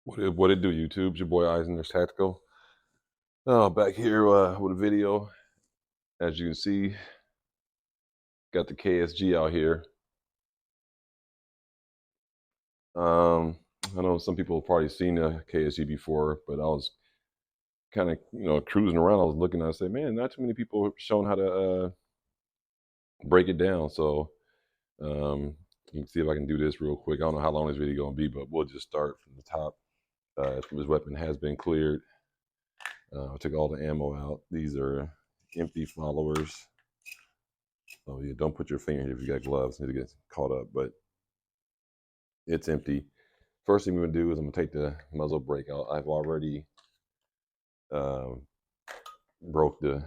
What it do, YouTube? It's your boy Eisender's Tactical. Back here with a video. As you can see, got the KSG out here. I know some people have probably seen the KSG before, but I was kind of cruising around. I was looking. I said, man, not too many people have shown how to break it down. So you can see if I can do this real quick. I don't know how long this video gonna be, but we'll just start from the top. This weapon has been cleared. I took all the ammo out. These are empty followers. So you don't put your finger here if you got gloves, it gets caught up, but it's empty. First thing we're gonna do is I'm gonna take the muzzle brake out. I've already broke the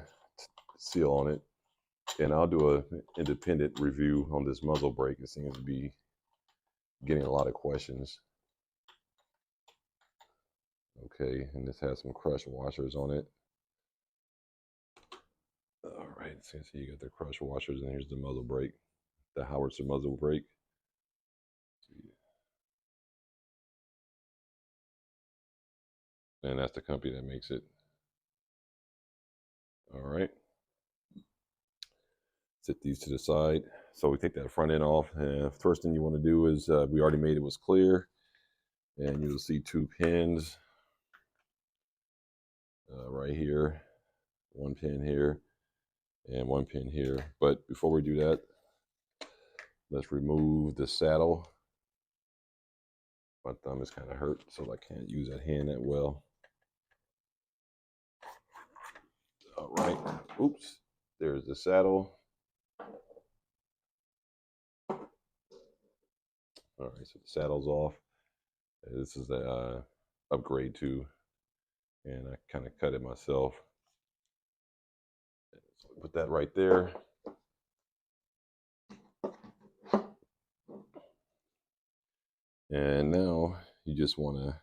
seal on it, and I'll do an independent review on this muzzle brake. It seems to be getting a lot of questions. Okay, and this has some crush washers on it. All right, so you got the crush washers, and here's the muzzle brake, the howitzer muzzle brake. And that's the company that makes it. All right. Set these to the side. So we take that front end off. And first thing you want to do is we already made it was clear. And you'll see two pins right here. One pin here and one pin here. But before we do that, let's remove the saddle. My thumb is kind of hurt, so I can't use that hand that well. All right. Oops. There's the saddle. All right, so the saddle's off. This is the upgrade too, and I kind of cut it myself. So put that right there. And now you just want to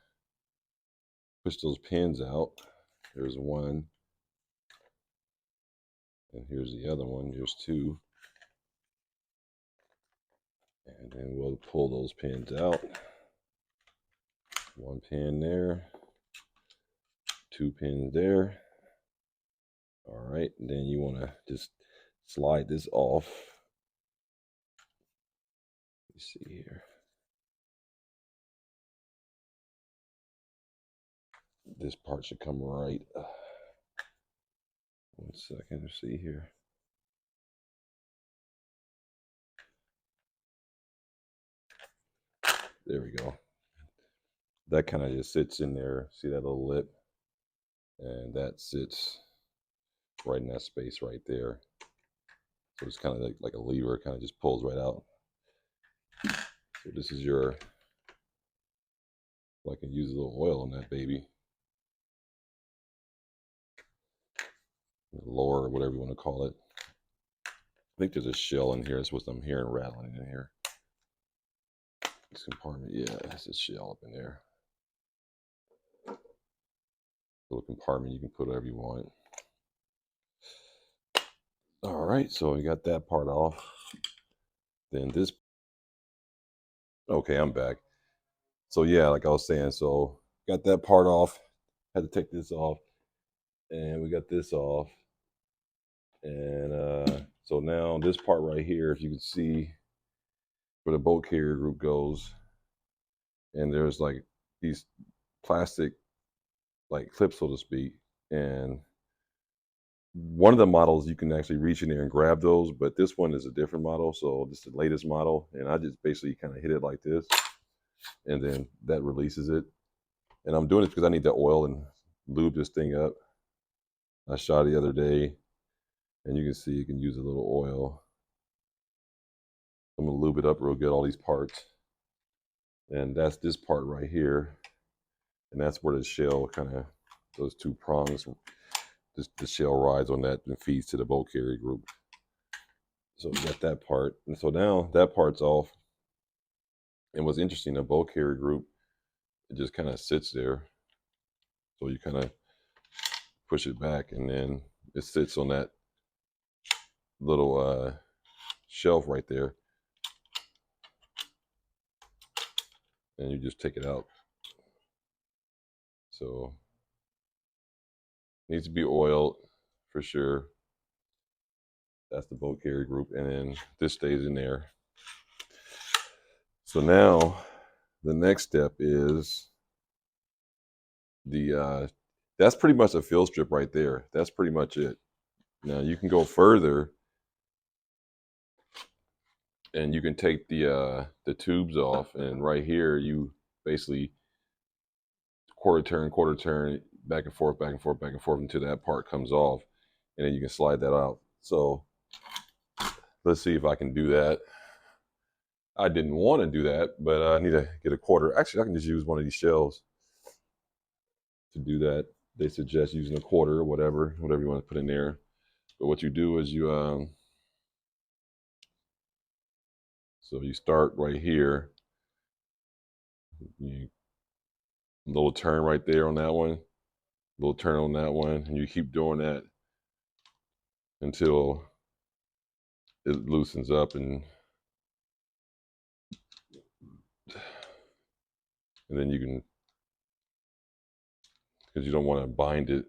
push those pins out. There's one, and here's the other one. There's two. And then we'll pull those pins out. One pin there, two pins there. All right, and then you want to just slide this off. Let me see here. This part should come right. 1 second, let's see here. There we go. That kind of just sits in there. See that little lip? And that sits right in that space right there. So it's kind of like a lever, kind of just pulls right out. So this is your, I can use a little oil on that baby. Lower, or whatever you want to call it. I think there's a shell in here. That's what I'm hearing rattling in here. This compartment, yeah, that's a shell up in there. Little compartment, you can put whatever you want. All right, so we got that part off. Then this, okay, I'm back. So yeah, like I was saying, so got that part off. Had to take this off, and we got this off. And so now this part right here, if you can see where the bolt carrier group goes, and there's like these plastic like clips, so to speak, and one of the models you can actually reach in there and grab those, but this one is a different model. So this is the latest model, and I just basically kind of hit it like this, and then that releases it. And I'm doing it because I need the oil and lube this thing up. I shot it the other day, and you can see you can use a little oil. I'm gonna lube it up real good, all these parts. And that's this part right here. And that's where the shell kind of, those two prongs, the shell rides on that and feeds to the bolt carrier group. So we got that part. And so now that part's off. And what's interesting, the bolt carrier group, it just kind of sits there. So you kind of push it back, and then it sits on that little shelf right there. And you just take it out. So needs to be oiled for sure. That's the bolt carrier group, and then this stays in there. So now the next step is the that's pretty much a fill strip right there. That's pretty much it. Now you can go further and you can take the tubes off, and right here you basically quarter turn, back and forth, back and forth, back and forth until that part comes off, and then you can slide that out. So let's see if I can do that. I didn't want to do that, but I need to get a quarter. Actually, I can just use one of these shells to do that. They suggest using a quarter or whatever you want to put in there. But what you do is so you start right here, you little turn right there on that one, little turn on that one, and you keep doing that until it loosens up, and then you can, because you don't want to bind it.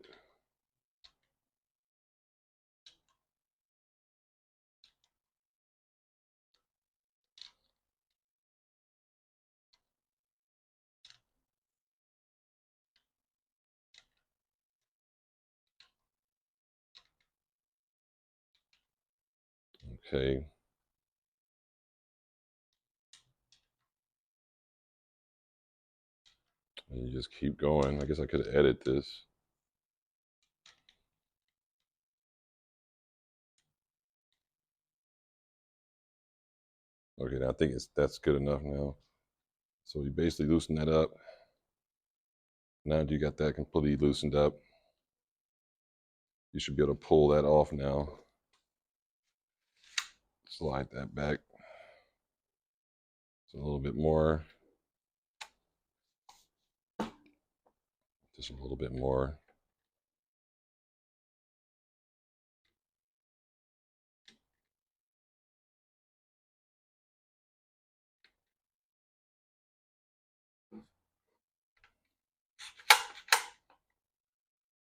Okay. And you just keep going. I guess I could edit this. Okay, I think that's good enough now. So you basically loosen that up. Now that you got that completely loosened up, you should be able to pull that off now. Slide that back. So a little bit more. Just a little bit more.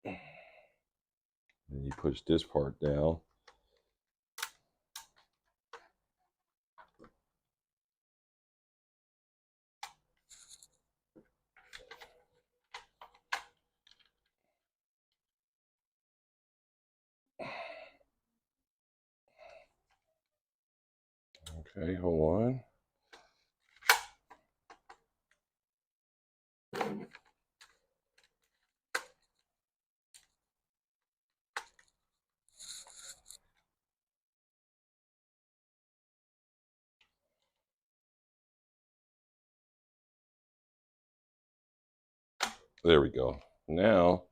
And you push this part down. Okay, hold on. There we go. Now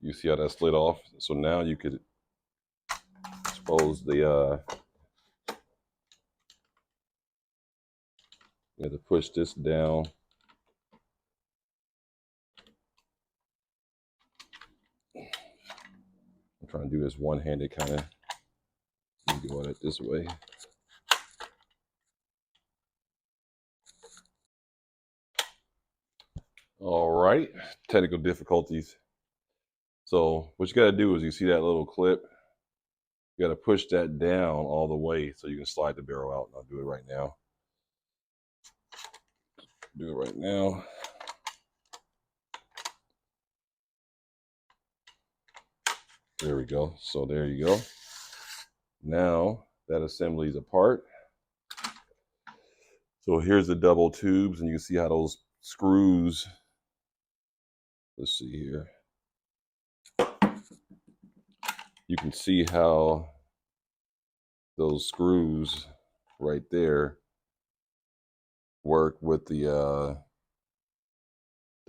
you see how that slid off. So now you could expose the you have to push this down. I'm trying to do this one-handed kind of. Doing it this way. All right, technical difficulties. So what you got to do is, you see that little clip, you got to push that down all the way so you can slide the barrel out. And I'll do it right now. Do it right now. There we go. So there you go. Now that assembly is apart. So here's the double tubes, and you can see how those screws, let's see here. You can see how those screws right there work with the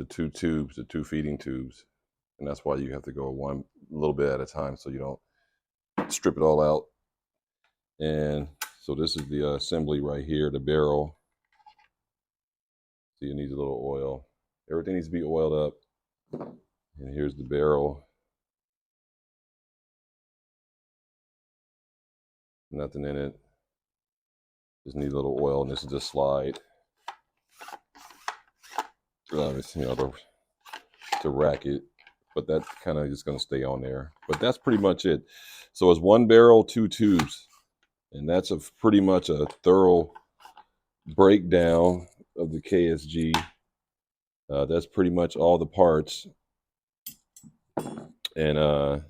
two tubes, the two feeding tubes. And that's why you have to go one little bit at a time so you don't strip it all out. And so this is the assembly right here, the barrel. So it needs a little oil. Everything needs to be oiled up. And here's the barrel. Nothing in it. Just need a little oil, and this is the slide. You know, the to rack it, but that's kind of just going to stay on there. But that's pretty much it. So it's 1 barrel, 2 tubes, and that's pretty much a thorough breakdown of the KSG. That's pretty much all the parts, and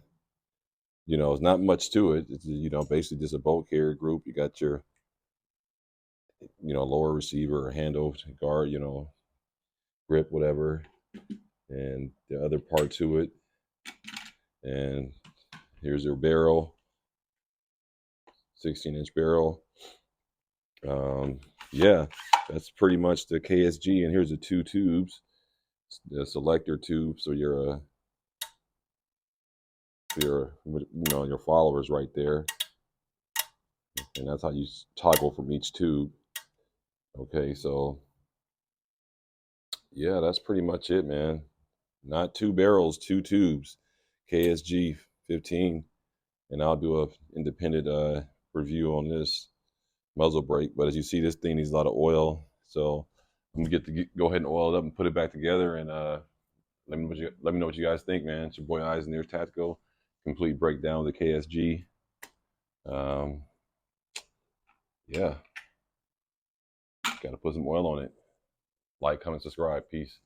you know, it's not much to it. It's, you know, basically just a bolt carrier group. You got your, you know, lower receiver or handle, guard, you know, grip, whatever, and the other part to it. And here's your barrel, 16-inch barrel. Yeah, that's pretty much the KSG. And here's the 2 tubes, the selector tube. So your you know, your followers right there, and that's how you toggle from each tube. Okay, so yeah, that's pretty much it, man. Not 2 barrels, 2 tubes, KSG 15, and I'll do a independent review on this muzzle brake. But as you see, this thing needs a lot of oil, so I'm gonna go ahead and oil it up and put it back together. And let me know what you guys think, man. It's your boy Eyes Near Tactical, complete breakdown of the KSG. Yeah, got to put some oil on it. Like, comment, subscribe. Peace.